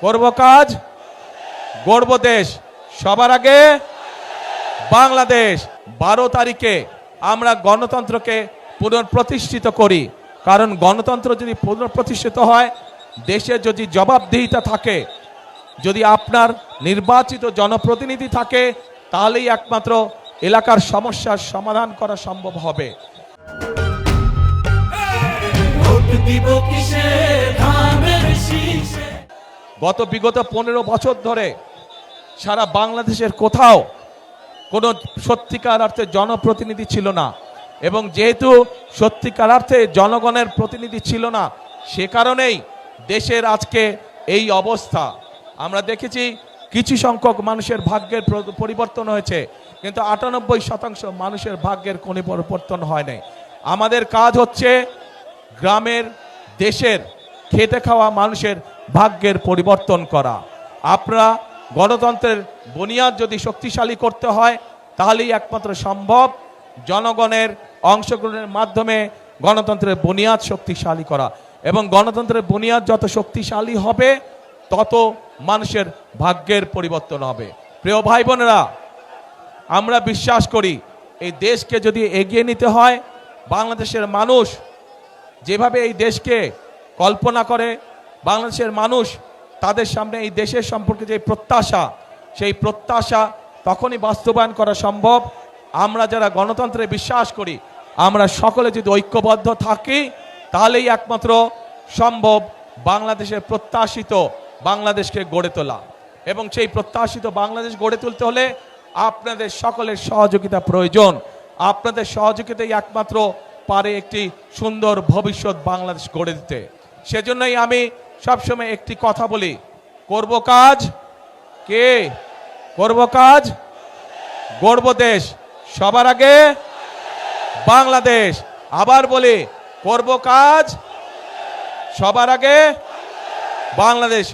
করব কাজ, গড়ব দেশ, সবার আগে বাংলাদেশ। 12 তারিখে আমরা গণতন্ত্রকে পুনঃপ্রতিষ্ঠিত করি, কারণ গণতন্ত্র যদি পুনঃপ্রতিষ্ঠিত হয়, দেশে যদি জবাবদিহিতা থাকে, যদি আপনার নির্বাচিত জনপ্রতিনিধি থাকে, তাহলেই একমাত্র এলাকার সমস্যার সমাধান করা সম্ভব হবে। বিগত 15 বছর ধরে সারা বাংলাদেশের কোথাও কোনো সত্যিকার অর্থে জনপ্রতিনিধি ছিল না, এবং যেহেতু সত্যিকার অর্থে জনগণের প্রতিনিধি ছিল না, সে কারণেই দেশের আজকে এই অবস্থা। আমরা দেখেছি কিছু সংখ্যক মানুষের ভাগ্যের পরিবর্তন হয়েছে, কিন্তু 98% মানুষের ভাগ্যের কোনো পরিবর্তন হয় নাই। আমাদের কাজ হচ্ছে গ্রামের, দেশের খেটে খাওয়া মানুষের ভাগ্যের পরিবর্তন করা। আপনারা গণতন্ত্রের বুনিয়াদ যদি শক্তিশালী করতে হয়, তাহলেই একমাত্র সম্ভব জনগণের অংশগ্রহণের মাধ্যমে গণতন্ত্রের বুনিয়াদ শক্তিশালী করা, এবং গণতন্ত্রের বুনিয়াদ যত শক্তিশালী হবে, তত মানুষের ভাগ্যের পরিবর্তন হবে। প্রিয় ভাই বোনেরা, আমরা বিশ্বাস করি এই দেশকে যদি এগিয়ে নিতে হয়, বাংলাদেশের মানুষ যেভাবে এই দেশকে কল্পনা করে, বাংলাদেশের মানুষ তাদের সামনে এই দেশের সম্পর্কে যে প্রত্যাশা, সেই প্রত্যাশা তখনই বাস্তবায়ন করা সম্ভব আমরা যারা গণতন্ত্রে বিশ্বাস করি, আমরা সকলে যদি ঐক্যবদ্ধ থাকি, তাহলেই একমাত্র সম্ভব বাংলাদেশের প্রত্যাশিত বাংলাদেশকে গড়ে তোলা। এবং সেই প্রত্যাশিত বাংলাদেশ গড়ে তুলতে হলে আপনাদের সকলের সহযোগিতা প্রয়োজন। আপনাদের সহযোগিতাই একমাত্র পারে একটি সুন্দর ভবিষ্যৎ বাংলাদেশ গড়ে দিতে। সেজন্যই আমি সবসময় একটি কথা বলি, করব কাজ, কে করব কাজ, গড়ব দেশ, সবার আগে বাংলাদেশ। আবার বলি, করব কাজ, সবার আগে বাংলাদেশ।